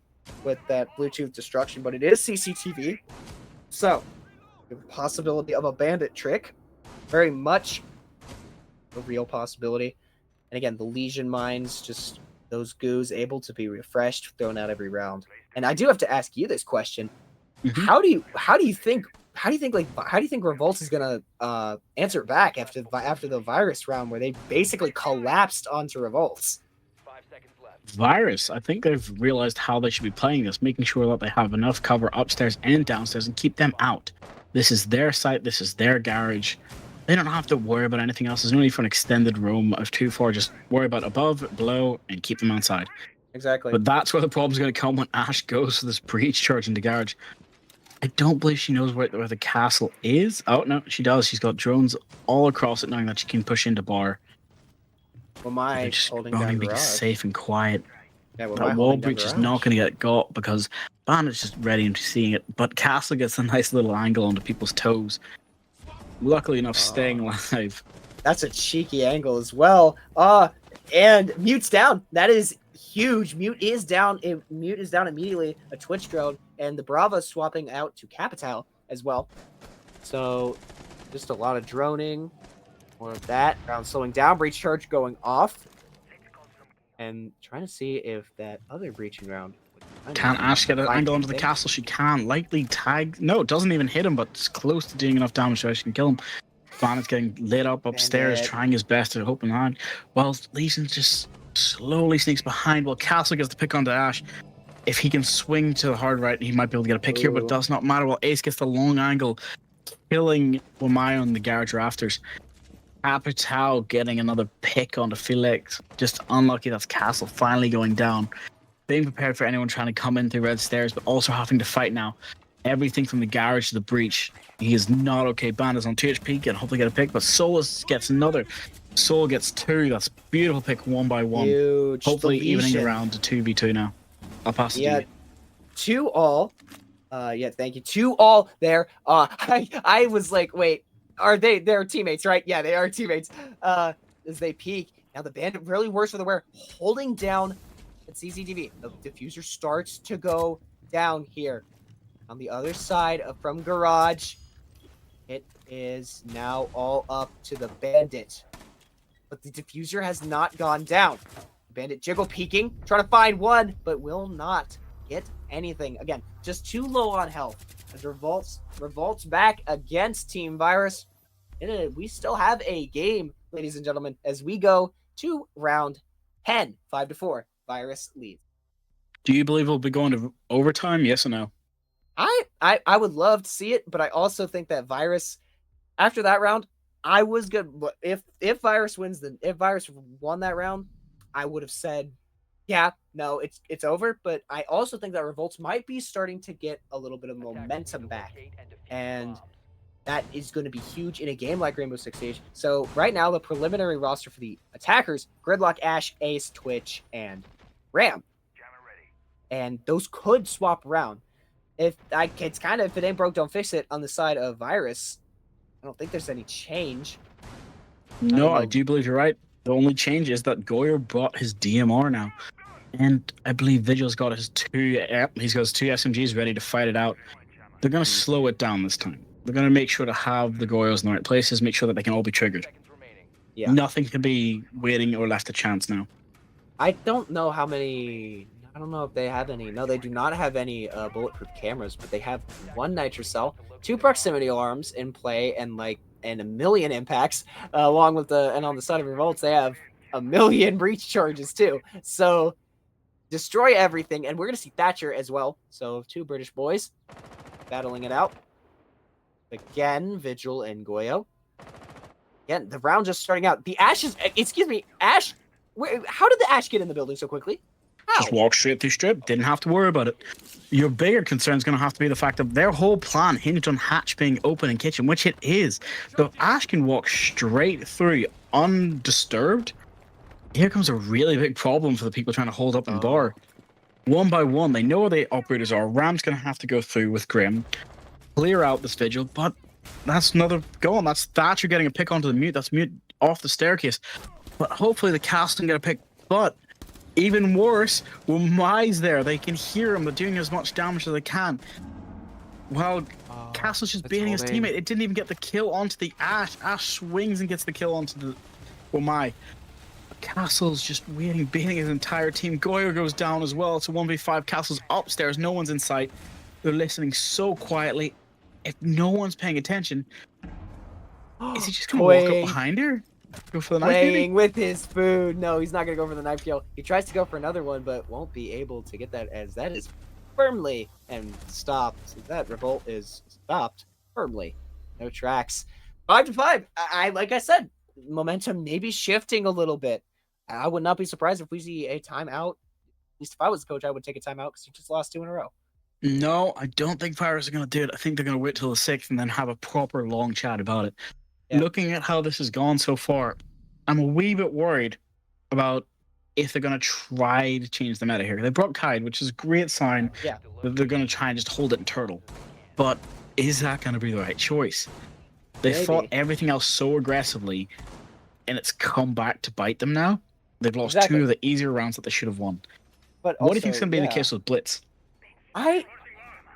with that Bluetooth destruction, but it is CCTV. So, the possibility of a bandit trick, very much a real possibility. And again, the Legion mines, just those goos able to be refreshed, thrown out every round. And I do have to ask you this question: How do you think Revoltz is gonna answer back after the Virus round where they basically collapsed onto Revoltz? Virus, I think they've realized how they should be playing this, making sure that they have enough cover upstairs and downstairs and keep them out. This is their site, this is their garage. They don't have to worry about anything else. There's no need for an extended roam of 2-4. Just worry about above, below, and keep them outside. Exactly. But that's where the problem's going to come when Ash goes for this breach charge in the garage. I don't believe she knows where the castle is. Oh, no, she does. She's got drones all across it, knowing that she can push into bar. Wamai just holding going down to be garage. safe and quiet. Yeah, that wall breach is not going to get got because Bandit's just ready and seeing it. But Castle gets a nice little angle onto people's toes. Luckily enough, staying alive. That's a cheeky angle as well. And Mute's down. That is huge. Mute is down. Mute is down immediately. A Twitch drone. And the Brava swapping out to Capital as well. So, just a lot of droning. More of that. Round slowing down. Breach charge going off. And trying to see if that other breaching round... Can Ash get an angle onto the castle? She can. Lightly tag. No, it doesn't even hit him, but it's close to doing enough damage so she can kill him. Bandit's getting lit up upstairs, trying his best to hope and hand. While Legion just slowly sneaks behind while Castle gets the pick onto Ash. If he can swing to the hard right, he might be able to get a pick here, but it does not matter. While Ace gets the long angle, killing Wamai on the garage rafters. Capital getting another pick onto Felix. Just unlucky that's Castle finally going down. Being prepared for anyone trying to come in through red stairs, but also having to fight now. Everything from the garage to the breach. He is not okay. Bandit's on 2 HP, can hopefully get a pick, but Solus gets another. Soul gets 2. That's beautiful pick 1 by 1. Huge. Hopefully evening around to 2v2 now. I'll pass it to you. 2-all. Thank you. 2-all there. I was like, wait, they're teammates, right? Yeah, they are teammates. As they peek. Now the Bandit really works for the wear. Holding down at CCTV. The diffuser starts to go down here. On the other side from garage, it is now all up to the Bandit. But the diffuser has not gone down. Bandit jiggle peeking, trying to find one, but will not get anything. Again, just too low on health. As Revoltz back against Team Virus. And we still have a game, ladies and gentlemen, as we go to round 10, 5-4. Virus leads. Do you believe we'll be going to overtime? Yes or no? I would love to see it, but I also think that Virus, after that round, I was good. If Virus wins, if Virus won that round, I would have said, yeah, no, it's over. But I also think that Revoltz might be starting to get a little bit of momentum back, and that is going to be huge in a game like Rainbow Six Siege. So right now, the preliminary roster for the attackers: Gridlock, Ash, Ace, Twitch, and Ram. And those could swap around. It's kind of, if it ain't broke, don't fix it on the side of Virus. I don't think there's any change. No, I do believe you're right. The only change is that Goyer brought his DMR now. And I believe Vigil's got his he's got his two SMGs ready to fight it out. They're going to slow it down this time. They're going to make sure to have the Goyos in the right places, make sure that they can all be triggered. Yeah. Nothing can be waiting or left a chance now. I don't know how many. I don't know if they have any. No, they do not have any bulletproof cameras, but they have one nitrocell, two proximity alarms in play, and a million impacts, along with and on the side of Revoltz, they have a million breach charges too. So destroy everything, and we're gonna see Thatcher as well. So two British boys battling it out. Again, Vigil and Goyo. Again, the round just starting out. The Ash is. Excuse me, Ash. How did the Ash get in the building so quickly? How? Just walk straight through strip. Didn't have to worry about it. Your bigger concern is going to have to be the fact that their whole plan hinged on hatch being open in kitchen, which it is. So if Ash can walk straight through undisturbed, here comes a really big problem for the people trying to hold up in bar. One by one, they know where the operators are. Ram's going to have to go through with Grim, clear out this Vigil, but that's another goal. That's Thatcher getting a pick onto the mute. That's mute off the staircase. But hopefully the cast can get a pick. But even worse, when Mai's there, they can hear him. They're doing as much damage as they can. Well, Castle's just beating his teammate. It didn't even get the kill onto the Ash. Ash swings and gets the kill onto the Mai. Castle's just beating his entire team. Goyo goes down as well. It's a 1v5. Castle's upstairs. No one's in sight. They're listening so quietly. If no one's paying attention, is he just going to walk up behind her? Go for the knife, playing with his food. No, he's not going to go for the knife kill. He tries to go for another one, but won't be able to get that, as that is firmly and stopped. So that revolt is stopped firmly. No tracks. 5-5. Like I said, momentum maybe shifting a little bit. I would not be surprised if we see a timeout. At least if I was the coach, I would take a timeout because he just lost 2 in a row. No, I don't think Pirates are going to do it. I think they're going to wait till the 6th and then have a proper long chat about it. Yeah. Looking at how this has gone so far, I'm a wee bit worried about if they're going to try to change the meta here. They brought Kaid, which is a great sign that they're going to try and just hold it in turtle. But is that going to be the right choice? They fought everything else so aggressively, and it's come back to bite them now. They've lost 2 of the easier rounds that they should have won. But also, what do you think is going to be the case with Blitz?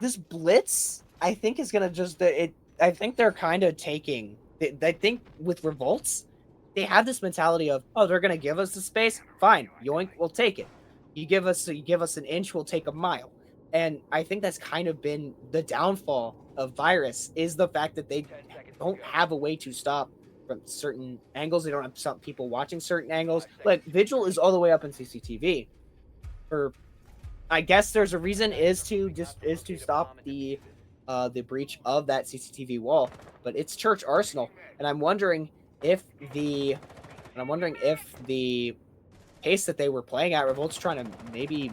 This Blitz, I think, is going to just... I think they're kind of taking... I think with Revoltz, they have this mentality of, oh, they're going to give us the space? Fine, yoink, we'll take it. You give us an inch, we'll take a mile. And I think that's kind of been the downfall of Virus, is the fact that they don't have a way to stop from certain angles. They don't have some people watching certain angles. Like, Vigil is all the way up in CCTV. I guess there's a reason is to stop the breach of that CCTV wall, but it's Church Arsenal, and I'm wondering if the pace that they were playing at, Revolt's trying to maybe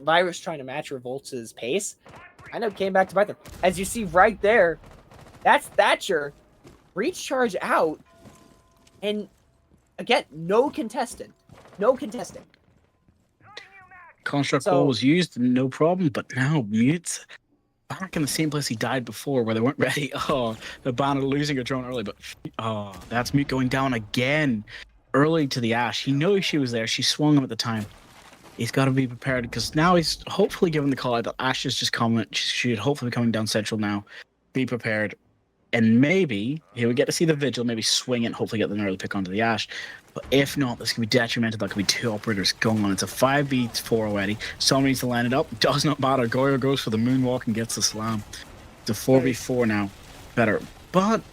Virus trying to match Revolt's pace, kind of came back to bite them. As you see right there, that's Thatcher, breach charge out, and again, no contestant. Construct wall was used, no problem, but now Mute's back in the same place he died before, where they weren't ready. Oh, the banner losing a drone early, but that's Mute going down again early to the Ash. He knows she was there. She swung him at the time. He's got to be prepared because now he's hopefully given the call out that Ash is just coming. She should hopefully be coming down central now. Be prepared. And maybe he would get to see the Vigil, maybe swing it and hopefully get the early pick onto the Ash. But if not, this could be detrimental. That could be 2 operators going on. It's a 5v4 already. Someone needs to line it up. Does not matter. Goyo goes for the moonwalk and gets the slam. It's a 4v4 now. Better. But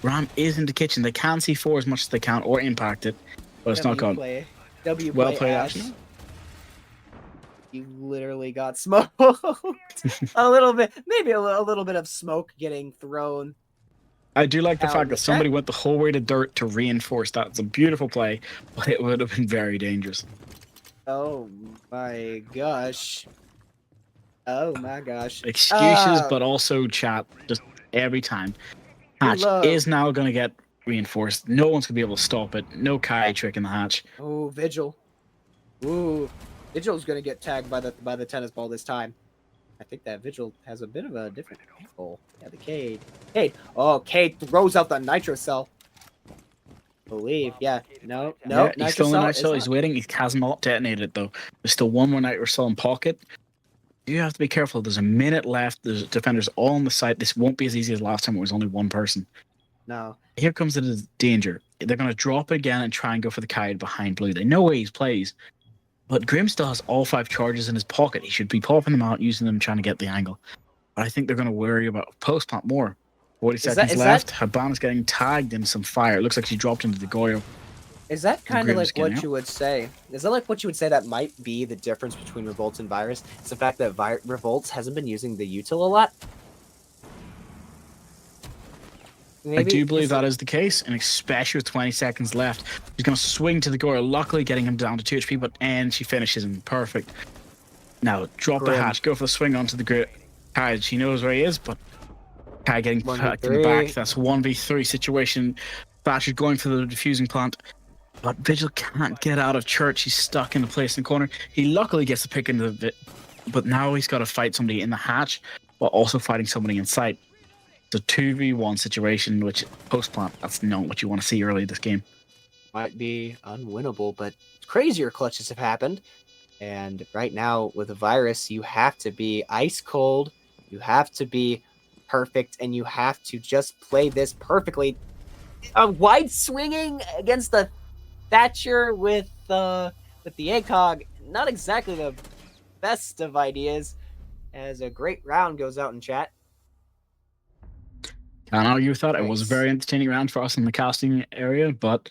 Ram is in the kitchen. They can see 4 as much as they can or impact it. But it's not gone. Well played, Ash. You literally got smoked. A little bit. Maybe a little bit of smoke getting thrown. I do like the fact that somebody went the whole way to dirt to reinforce that. It's a beautiful play, but it would have been very dangerous. Oh my gosh. Oh my gosh. Excuses, but also chat just every time. Hatch is now going to get reinforced. No one's going to be able to stop it. No Kai trick in the hatch. Oh, Vigil. Ooh. Vigil's going to get tagged by the tennis ball this time. I think that Vigil has a bit of a different angle. Yeah, the Cade. Oh, Cade throws out the nitro cell. believe. Yeah. No. Yeah, he's Nitro still in the Cell night is cell. He's not. waiting. He has not detonated it though. There's still one more nitro cell in pocket. You have to be careful. There's a minute left. There's defenders all on the site. This won't be as easy as last time. It was only one person. No. Here comes the danger. They're going to drop it again and try and go for the kite behind blue. They know where he plays, but Grim still has all 5 charges in his pocket. He should be popping them out, using them, trying to get the angle. But I think they're going to worry about post plant more. 40 seconds left. Habana's getting tagged in some fire. It looks like she dropped into the Goyo. Is that kind of like what you would say? Is that like what you would say that might be the difference between Revoltz and Virus? It's the fact that Revoltz hasn't been using the util a lot? Maybe? I do believe that is the case, and especially with 20 seconds left. She's going to swing to the Goyo, luckily getting him down to 2 HP, and she finishes him. Perfect. Now, drop the hatch, go for the swing onto the Kai. She knows where he is, but Kai getting packed in the back. That's a 1v3 situation. Thatcher's going for the diffusing plant. But Vigil can't get out of church. He's stuck in a place in the corner. He luckily gets the pick into the but now he's got to fight somebody in the hatch while also fighting somebody inside. It's a 2v1 situation, which post-plant, that's not what you want to see early this game. Might be unwinnable, but crazier clutches have happened. And right now, with a Virus, you have to be ice cold. You have to be perfect, and you have to just play this perfectly. A wide swinging against the Thatcher with the ACOG, not exactly the best of ideas, as a great round goes out in chat. Can't argue with that. It was a very entertaining round for us in the casting area, but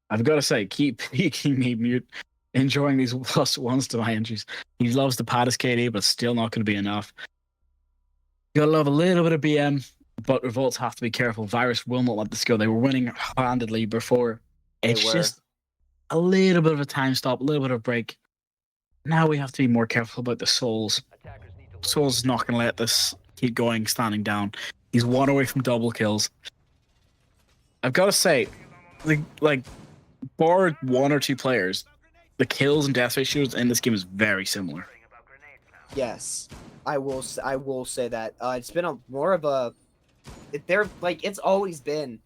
I've got to say, keep peeking me mute, enjoying these +1s to my entries. He loves the Paddis KD, but still not going to be enough. You gotta love a little bit of BM, but Revoltz have to be careful. Virus will not let this go. They were winning handedly before. It's just a little bit of a time stop, a little bit of a break. Now we have to be more careful about the Souls. Souls is not going to let this keep going, standing down. He's 1 away from double kills. I've got to say, like, bar 1 or 2 players, the kills and death ratios in this game is very similar. Yes, I will say that. It's been more of a... it's always been...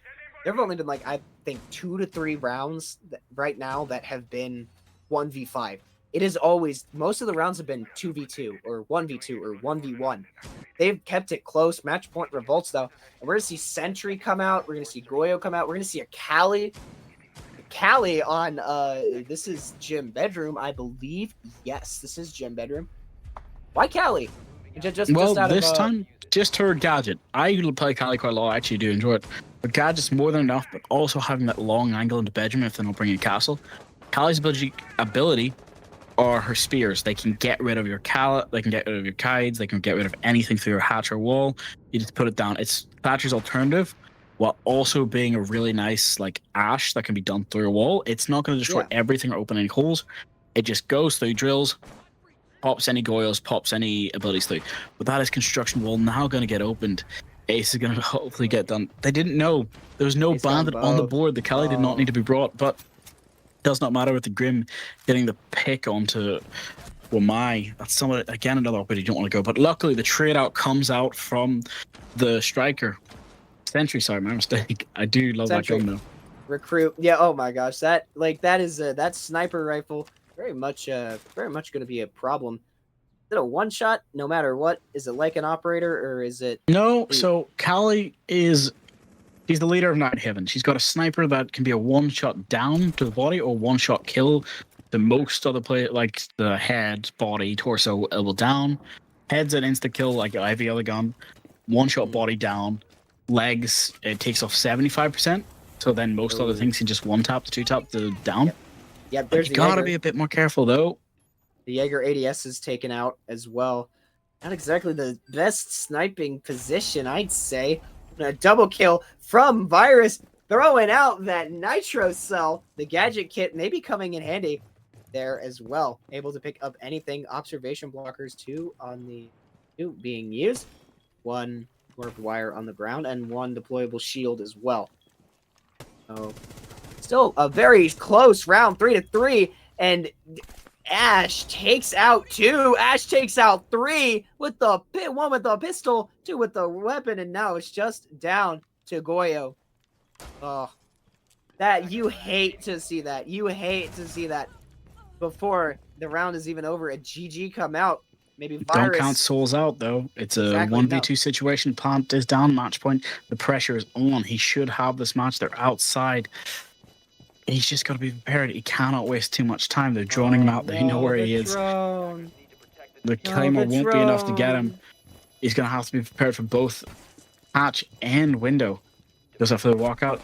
There have only been, like, I think 2 to 3 rounds right now that have been 1v5. It is always, most of the rounds have been 2v2 or 1v2 or 1v1. They've kept it close. Match point Revoltz, though. And we're going to see Sentry come out. We're going to see Goyo come out. We're going to see a Callie. Callie on, this is Gym Bedroom, I believe. Yes, this is Gym Bedroom. Why Callie? This time, just her gadget. I play Callie quite a lot. I actually do enjoy it. But gadget's more than enough, but also having that long angle into bedroom if they're not bringing a castle. Callie's ability are her spears. They can get rid of your they can get rid of your kites, they can get rid of anything through your hatch or wall. You just put it down. It's Thatcher's alternative, while also being a really nice like Ash that can be done through a wall. It's not going to destroy everything or open any holes. It just goes through drills, pops any Goyos, pops any abilities through. But that is construction wall now going to get opened. Ace is going to hopefully get done. They didn't know. There was no bandit on the board. The Callie did not need to be brought, but it does not matter with the Grim getting the pick onto Wamai. That's somewhat, again, another opportunity you don't want to go. But luckily, the trade out comes out from the striker. Sentry, sorry, my mistake. I do love Sentry. That gun, though. Recruit. Yeah, oh my gosh. That is that sniper rifle very much going to be a problem. Is it a one shot no matter what? Is it like an operator or is it? No, so Callie she's the leader of Night Heaven. She's got a sniper that can be a one shot down to the body or one shot kill. The most other play like the head, body, torso, elbow down. Head's an insta kill like every other gun. One shot body down. Legs, it takes off 75%. So then most other things can just one tap to two tap to down. Yep, there's you gotta be a bit more careful though. The Jaeger ADS is taken out as well. Not exactly the best sniping position, I'd say. A double kill from Virus, throwing out that Nitro Cell. The gadget kit may be coming in handy there as well. Able to pick up anything. Observation blockers, two being used. One warp wire on the ground and one deployable shield as well. So still a very close round, 3-3, and Ash takes out 2. Ash takes out 3 with the 1 with the pistol, 2 with the weapon, and now it's just down to Goyo. Oh, That you hate to see that. You hate to see that before the round is even over. A GG come out. Maybe Virus. Don't count souls out though. It's a Exactly, 1v2 situation. Plant is down, match point. The pressure is on. He should have this match. They're outside. He's just got to be prepared. He cannot waste too much time. They're droning him out. They know where he is. Drone. The claymore won't be enough to get him. He's going to have to be prepared for both hatch and window. Just after the walkout.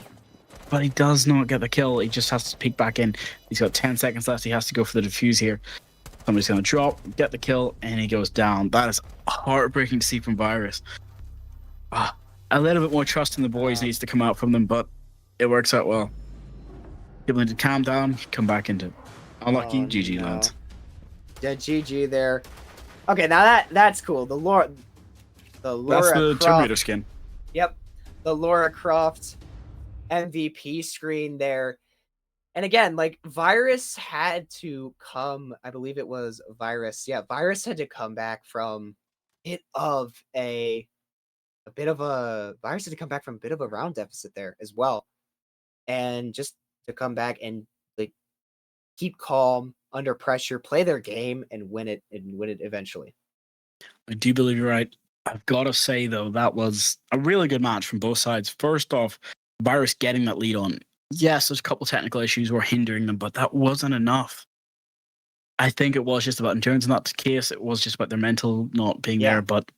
But he does not get the kill. He just has to peek back in. He's got 10 seconds left. He has to go for the defuse here. Somebody's going to drop, get the kill, and he goes down. That is heartbreaking to see from Virus. A little bit more trust in the boys needs to come out from them, but it works out well. People need to calm down, come back into it. Unlucky, GG lads. Yeah, GG there. Okay, now that's cool. The Laura That's the Croft, Terminator skin. Yep, the Laura Croft MVP screen there. And again, like Virus had to come, I believe it was Virus. Yeah, Virus had to come back from Virus had to come back from a bit of a round deficit there as well. And just to come back and like keep calm under pressure, play their game and win it eventually. I do believe you're right. I've got to say though, that was a really good match from both sides. First off, Virus getting that lead on. Yes, there's a couple technical issues were hindering them, but that wasn't enough. I think it was just about endurance in that case. It was just about their mental not being there, but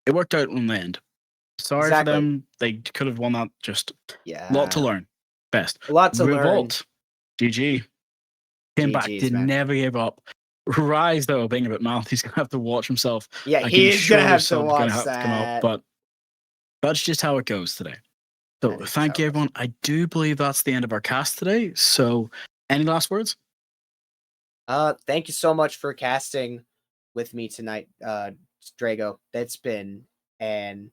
it worked out in the end. Sorry for them. They could have won that. Just a lot to learn. Best. A lot to learn. GG. Came back. Did never give up. Rise, though, being a bit mouth. He's going to have to watch himself. Yeah, he's going to have to watch that. Come out, but that's just how it goes today. So thank you, everyone. I do believe that's the end of our cast today. So any last words? Thank you so much for casting with me tonight, Drago. That's been an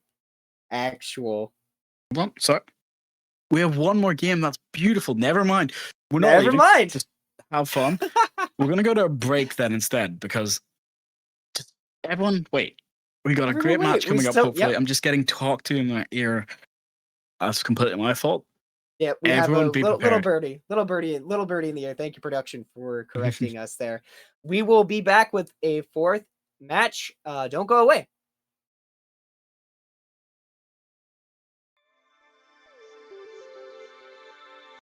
actual... Sorry. We have one more game. That's beautiful. Never mind. We're not Never mind. Just have fun. We're going to go to a break then instead because everyone, wait. We got a great match coming up, hopefully. Yep. I'm just getting talked to in my ear. That's completely my fault. Yeah, we everyone have a little birdie in the air. Thank you, production, for correcting us there. We will be back with a fourth match. Don't go away.